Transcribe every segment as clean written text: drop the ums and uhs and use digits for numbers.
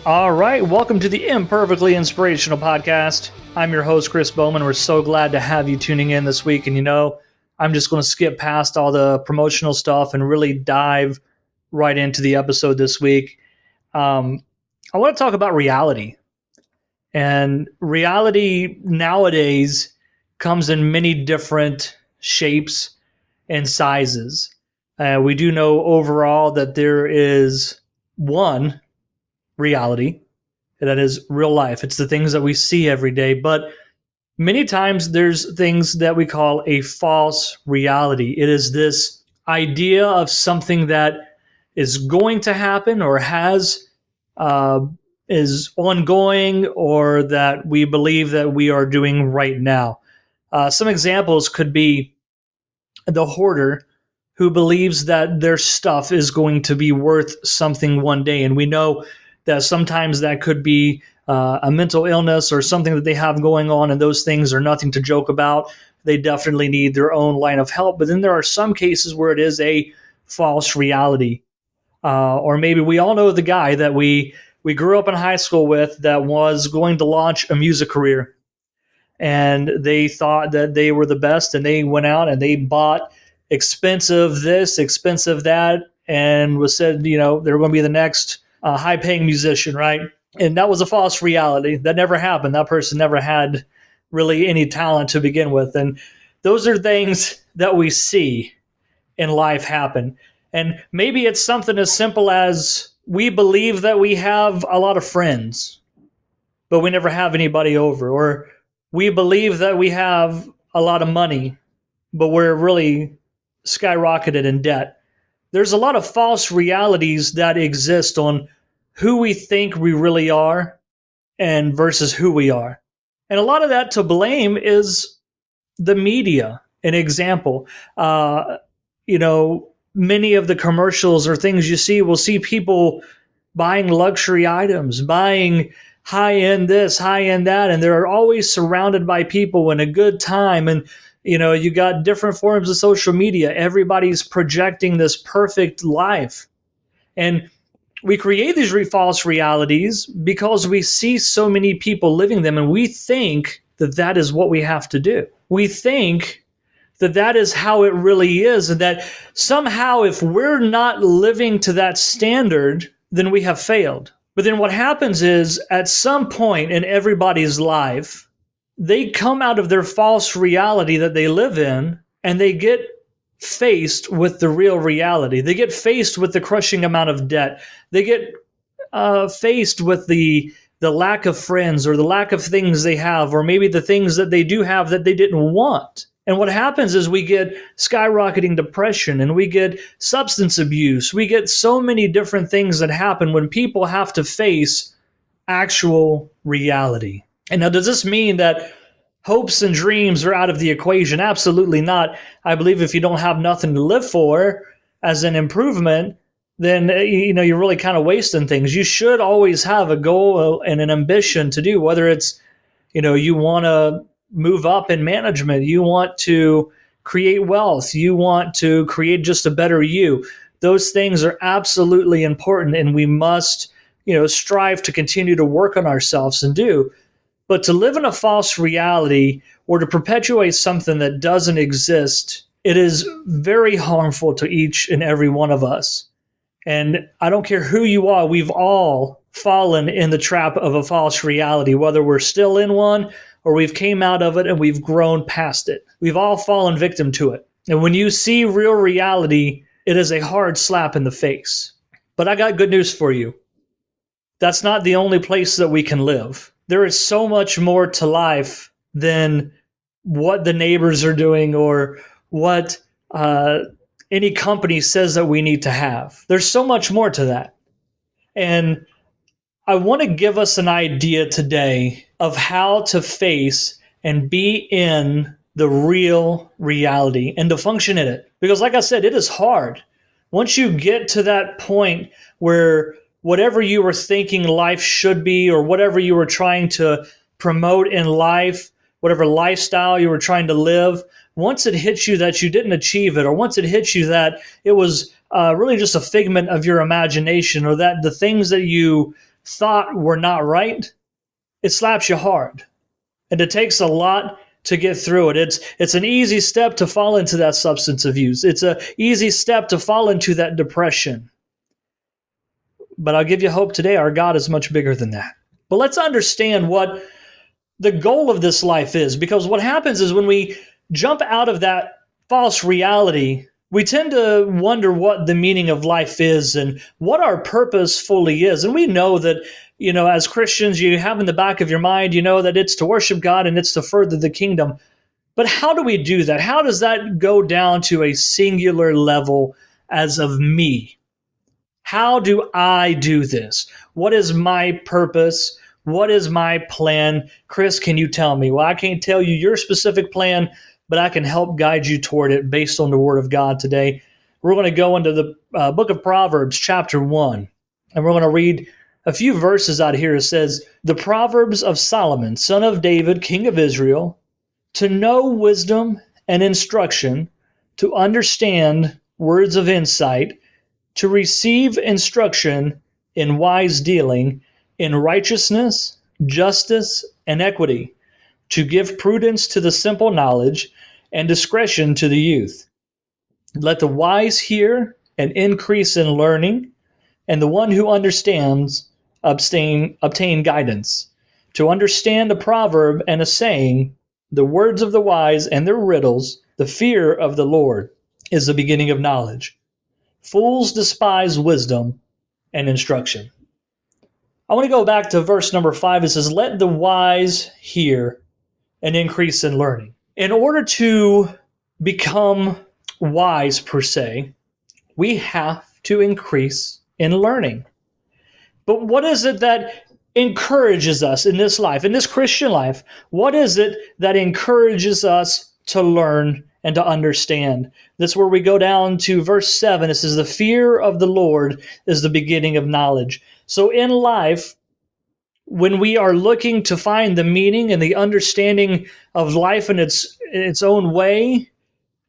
All right, welcome to the Imperfectly Inspirational Podcast. I'm your host, Chris Bowman. We're so glad to have you tuning in this week. And I'm just going to skip past all the promotional stuff and really dive right into the episode this week. I want to talk about reality. And reality nowadays comes in many different shapes and sizes. We do know overall that there is one reality, that is real life. It's the things that we see every day. But many times there's things that we call a false reality. It is this idea of something that is going to happen or is ongoing, or that we believe that we are doing right now. Some examples could be the hoarder who believes that their stuff is going to be worth something one day. And we know that sometimes that could be a mental illness or something that they have going on, and those things are nothing to joke about. They definitely need their own line of help. But then there are some cases where it is a false reality. Or maybe we all know the guy that we grew up in high school with that was going to launch a music career. And they thought that they were the best, and they went out and they bought expensive this, expensive that, and was said, they were going to be the next high-paying musician, right? And that was a false reality. That never happened. That person never had really any talent to begin with. And those are things that we see in life happen. And maybe it's something as simple as we believe that we have a lot of friends, but we never have anybody over. Or we believe that we have a lot of money, but we're really skyrocketed in debt. There's a lot of false realities that exist on who we think we really are and versus who we are. And a lot of that to blame is the media. An example, many of the commercials or things you see will see people buying luxury items, buying high-end this, high-end that, and they're always surrounded by people in a good time. And you got different forms of social media. Everybody's projecting this perfect life. And we create these false realities because we see so many people living them, and we think that that is what we have to do. We think that that is how it really is, and that somehow if we're not living to that standard, then we have failed. But then what happens is, at some point in everybody's life, they come out of their false reality that they live in, and they get faced with the real reality. They get faced with the crushing amount of debt. They get faced with the lack of friends, or the lack of things they have, or maybe the things that they do have that they didn't want. And what happens is we get skyrocketing depression, and we get substance abuse. We get so many different things that happen when people have to face actual reality. And now, does this mean that hopes and dreams are out of the equation? Absolutely not. I believe if you don't have nothing to live for as an improvement, then you're really kind of wasting things. You should always have a goal and an ambition to do, whether it's you want to move up in management, you want to create wealth, you want to create just a better you. Those things are absolutely important, and we must strive to continue to work on ourselves and do. But to live in a false reality or to perpetuate something that doesn't exist, it is very harmful to each and every one of us. And I don't care who you are, we've all fallen in the trap of a false reality, whether we're still in one or we've came out of it and we've grown past it. We've all fallen victim to it. And when you see real reality, it is a hard slap in the face. But I got good news for you. That's not the only place that we can live. There is so much more to life than what the neighbors are doing or what any company says that we need to have. There's so much more to that. And I want to give us an idea today of how to face and be in the real reality and to function in it. Because like I said, it is hard. Once you get to that point where whatever you were thinking life should be, or whatever you were trying to promote in life, whatever lifestyle you were trying to live, once it hits you that you didn't achieve it, or once it hits you that it was really just a figment of your imagination, or that the things that you thought were not right, it slaps you hard. And it takes a lot to get through it. It's an easy step to fall into that substance abuse. It's an easy step to fall into that depression. But I'll give you hope today. Our God is much bigger than that. But let's understand what the goal of this life is, because what happens is when we jump out of that false reality, we tend to wonder what the meaning of life is and what our purpose fully is. And we know that, as Christians, you have in the back of your mind, that it's to worship God and it's to further the kingdom. But how do we do that? How does that go down to a singular level as of me? How do I do this? What is my purpose? What is my plan? Chris, can you tell me? Well, I can't tell you your specific plan, but I can help guide you toward it based on the Word of God today. We're going to go into the book of Proverbs, chapter 1, and we're going to read a few verses out here. It says, "The Proverbs of Solomon, son of David, king of Israel, to know wisdom and instruction, to understand words of insight, to receive instruction in wise dealing, in righteousness, justice, and equity, to give prudence to the simple knowledge, and discretion to the youth. Let the wise hear and increase in learning, and the one who understands obtain guidance. To understand a proverb and a saying, the words of the wise and their riddles, the fear of the Lord is the beginning of knowledge. Fools despise wisdom and instruction." I want to go back to verse number 5. It says, "Let the wise hear and increase in learning." In order to become wise, per se, we have to increase in learning. But what is it that encourages us in this life, in this Christian life? What is it that encourages us to learn and to understand? That's where we go down to verse 7. It says, "The fear of the Lord is the beginning of knowledge." So in life, when we are looking to find the meaning and the understanding of life in its own way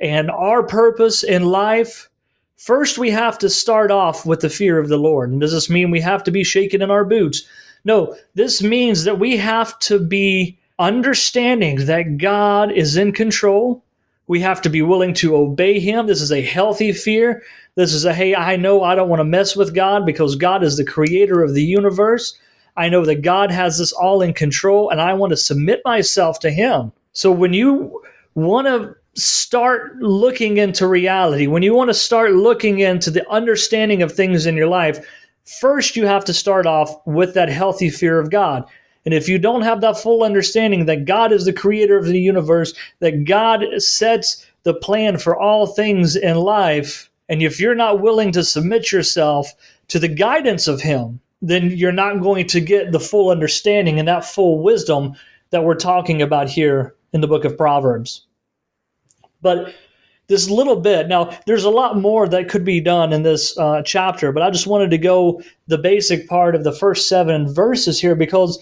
and our purpose in life, first we have to start off with the fear of the Lord. And does this mean we have to be shaken in our boots? No, this means that we have to be understanding that God is in control. We have to be willing to obey Him. This is a healthy fear. This is hey, I know I don't want to mess with God because God is the creator of the universe. I know that God has this all in control, and I want to submit myself to Him. So when you want to start looking into reality, when you want to start looking into the understanding of things in your life, first you have to start off with that healthy fear of God. And if you don't have that full understanding that God is the creator of the universe, that God sets the plan for all things in life, and if you're not willing to submit yourself to the guidance of Him, then you're not going to get the full understanding and that full wisdom that we're talking about here in the book of Proverbs. But this little bit, now there's a lot more that could be done in this chapter, but I just wanted to go the basic part of the first 7 verses here, because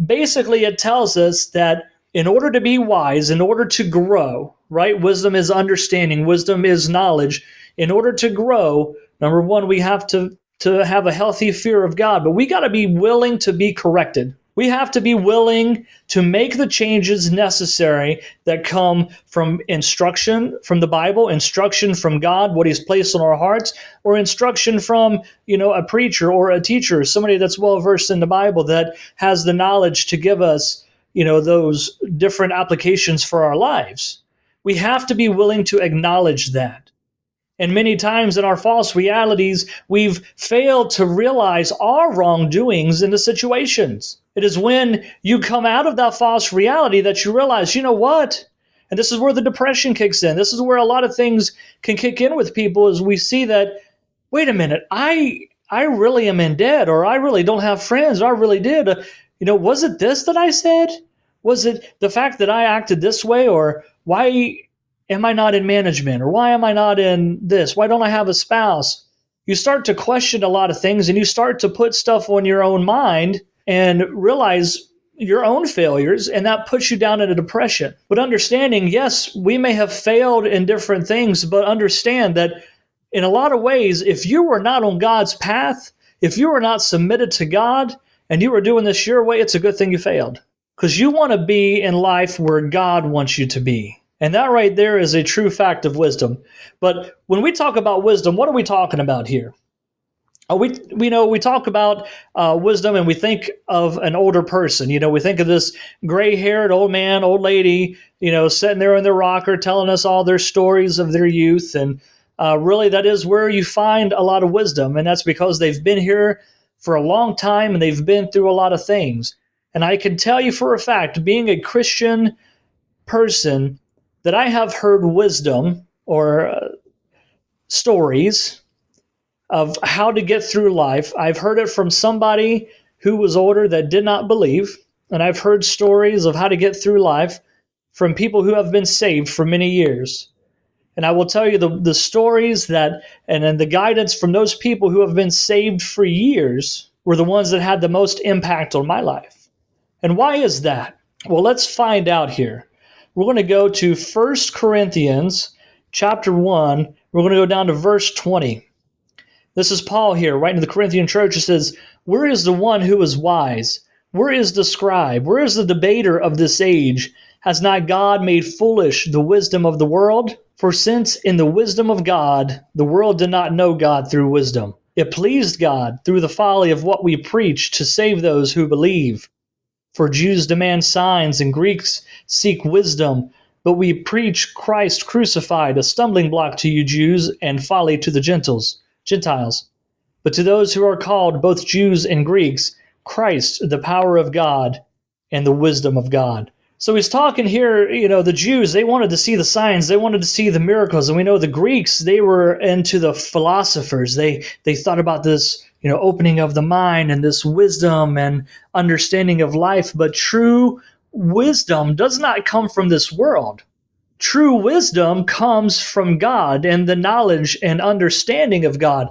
basically it tells us that in order to be wise, in order to grow, right? Wisdom is understanding, wisdom is knowledge. In order to grow, number one, we have to have a healthy fear of God, but we got to be willing to be corrected. We have to be willing to make the changes necessary that come from instruction from the Bible, instruction from God, what He's placed on our hearts, or instruction from, a preacher or a teacher, somebody that's well versed in the Bible that has the knowledge to give us, those different applications for our lives. We have to be willing to acknowledge that. And many times in our false realities, we've failed to realize our wrongdoings in the situations. It is when you come out of that false reality that you realize, you know what? And this is where the depression kicks in. This is where a lot of things can kick in with people, as we see that, wait a minute, I really am in debt, or I really don't have friends, or I really did. Was it this that I said? Was it the fact that I acted this way? Or why am I not in management? Or why am I not in this? Why don't I have a spouse? You start to question a lot of things, and you start to put stuff on your own mind and realize your own failures, and that puts you down in a depression. But understanding, yes, we may have failed in different things, but understand that in a lot of ways, if you were not on God's path, if you were not submitted to God, and you were doing this your way, it's a good thing you failed. Because you want to be in life where God wants you to be. And that right there is a true fact of wisdom. But when we talk about wisdom, what are we talking about here? We talk about wisdom and we think of an older person. We think of this gray-haired old man, old lady, sitting there in their rocker telling us all their stories of their youth. And really, that is where you find a lot of wisdom. And that's because they've been here for a long time and they've been through a lot of things. And I can tell you for a fact, being a Christian person, that I have heard wisdom or stories of how to get through life. I've heard it from somebody who was older that did not believe, and I've heard stories of how to get through life from people who have been saved for many years. And I will tell you the stories and then the guidance from those people who have been saved for years were the ones that had the most impact on my life. And why is that? Well, let's find out here. We're going to go to 1 Corinthians chapter 1. We're going to go down to verse 20. This is Paul here, writing to the Corinthian church. It says, "Where is the one who is wise? Where is the scribe? Where is the debater of this age? Has not God made foolish the wisdom of the world? For since in the wisdom of God, the world did not know God through wisdom, it pleased God through the folly of what we preach to save those who believe. For Jews demand signs and Greeks seek wisdom, but we preach Christ crucified, a stumbling block to you Jews and folly to the Gentiles. But to those who are called, both Jews and Greeks, Christ, the power of God and the wisdom of God." So he's talking here, the Jews, they wanted to see the signs, they wanted to see the miracles. And we know the Greeks, they were into the philosophers. They thought about this, opening of the mind and this wisdom and understanding of life. But true wisdom does not come from this world. True wisdom comes from God and the knowledge and understanding of God.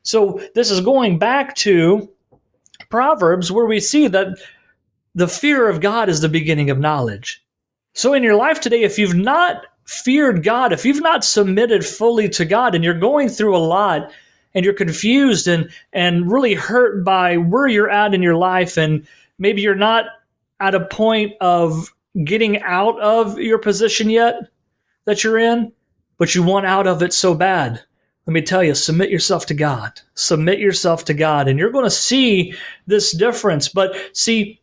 So this is going back to Proverbs, where we see that the fear of God is the beginning of knowledge. So in your life today, if you've not feared God, if you've not submitted fully to God, and you're going through a lot and you're confused and really hurt by where you're at in your life, and maybe you're not at a point of getting out of your position yet that you're in, but you want out of it so bad, let me tell you, submit yourself to God. Submit yourself to God, and you're going to see this difference. But see,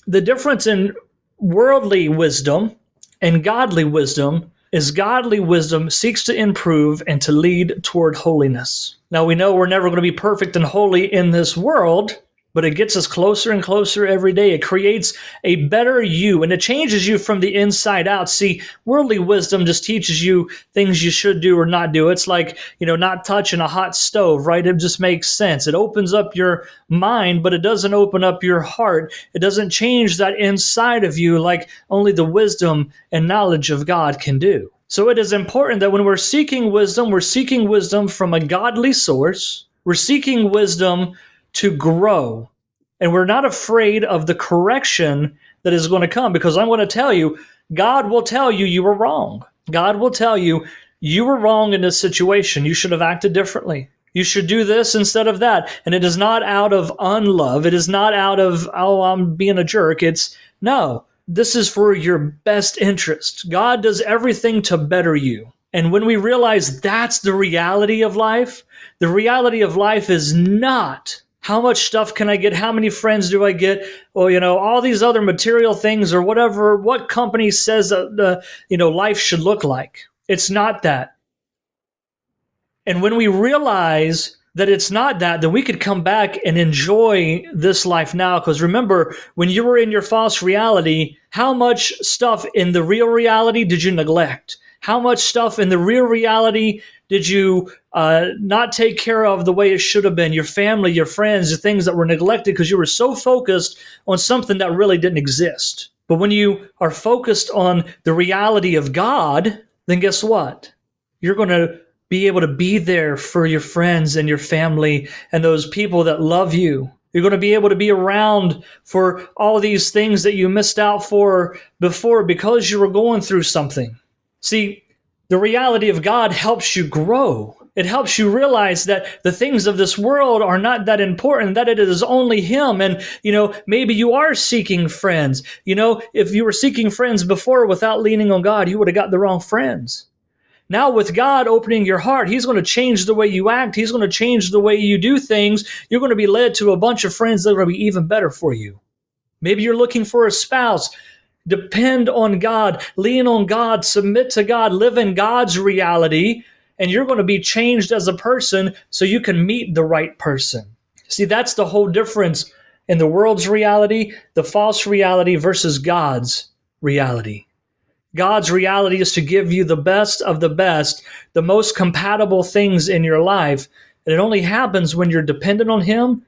the difference in worldly wisdom and godly wisdom is godly wisdom seeks to improve and to lead toward holiness. Now, we know we're never going to be perfect and holy in this world, but it gets us closer and closer every day. It creates a better you, and it changes you from the inside out. See, worldly wisdom just teaches you things you should do or not do. It's like, not touching a hot stove, right? It just makes sense. It opens up your mind, but it doesn't open up your heart. It doesn't change that inside of you like only the wisdom and knowledge of God can do. So it is important that when we're seeking wisdom from a godly source. We're seeking wisdom to grow. And we're not afraid of the correction that is going to come, because I'm going to tell you, God will tell you you were wrong. God will tell you you were wrong in this situation. You should have acted differently. You should do this instead of that. And it is not out of unlove. It is not out of, I'm being a jerk. No, this is for your best interest. God does everything to better you. And when we realize that's the reality of life, the reality of life is not how much stuff can I get? How many friends do I get? Well, all these other material things or whatever, what company says life should look like. It's not that. And when we realize that it's not that, then we could come back and enjoy this life now. Because remember, when you were in your false reality, how much stuff in the real reality did you neglect? How much stuff in the real reality did you not take care of the way it should have been? Your family, your friends, the things that were neglected because you were so focused on something that really didn't exist. But when you are focused on the reality of God, then guess what? You're going to be able to be there for your friends and your family and those people that love you. You're going to be able to be around for all these things that you missed out for before because you were going through something. See, the reality of God helps you grow. It helps you realize that the things of this world are not that important, that it is only Him. And, maybe you are seeking friends. If you were seeking friends before without leaning on God, you would have got the wrong friends. Now, with God opening your heart, He's going to change the way you act. He's going to change the way you do things. You're going to be led to a bunch of friends that are going to be even better for you. Maybe you're looking for a spouse. Depend on God, lean on God, submit to God, live in God's reality, and you're going to be changed as a person so you can meet the right person. See, that's the whole difference in the world's reality, the false reality versus God's reality. God's reality is to give you the best of the best, the most compatible things in your life. And it only happens when you're dependent on Him,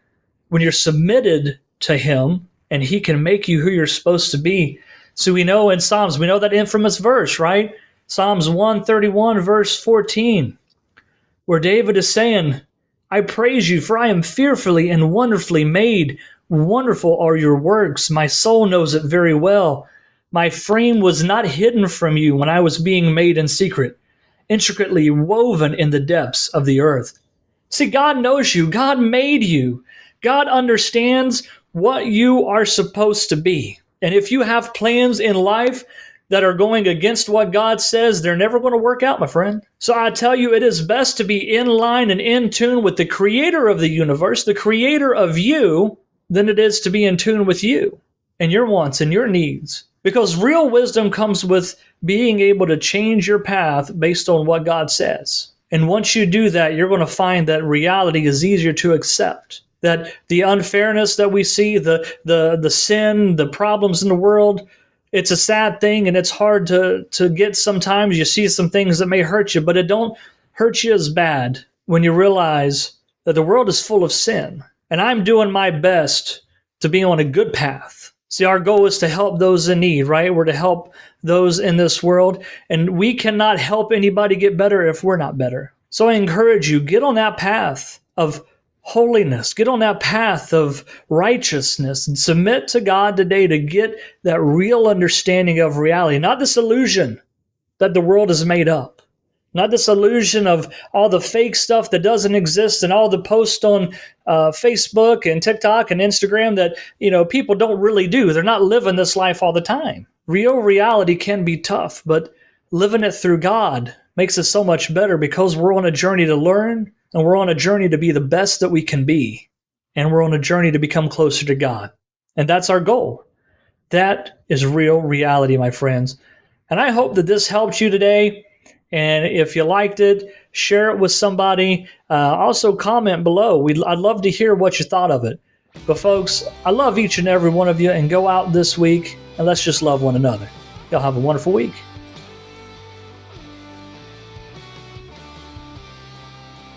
when you're submitted to Him, and He can make you who you're supposed to be. So we know in Psalms, we know that infamous verse, right? Psalms 131, verse 14, where David is saying, I praise you, for I am fearfully and wonderfully made. Wonderful are your works. My soul knows it very well. My frame was not hidden from you when I was being made in secret, intricately woven in the depths of the earth. See, God knows you. God made you. God understands what you are supposed to be. And if you have plans in life that are going against what God says, they're never going to work out, my friend. So I tell you, it is best to be in line and in tune with the creator of the universe, the creator of you, than it is to be in tune with you and your wants and your needs. Because real wisdom comes with being able to change your path based on what God says. And once you do that, you're going to find that reality is easier to accept. That the unfairness that we see, the sin, the problems in the world, it's a sad thing and it's hard to get sometimes. You see some things that may hurt you, but it don't hurt you as bad when you realize that the world is full of sin. And I'm doing my best to be on a good path. See, our goal is to help those in need, right? We're to help those in this world. And we cannot help anybody get better if we're not better. So I encourage you, get on that path of holiness, get on that path of righteousness, and submit to God today to get that real understanding of reality, not this illusion that the world is made up, not this illusion of all the fake stuff that doesn't exist and all the posts on Facebook and TikTok and Instagram that people don't really do. They're not living this life all the time. Real reality can be tough, but living it through God makes it so much better because we're on a journey to learn. And we're on a journey to be the best that we can be. And we're on a journey to become closer to God. And that's our goal. That is real reality, my friends. And I hope that this helped you today. And if you liked it, share it with somebody. Also comment below. I'd love to hear what you thought of it. But folks, I love each and every one of you. And go out this week and let's just love one another. Y'all have a wonderful week.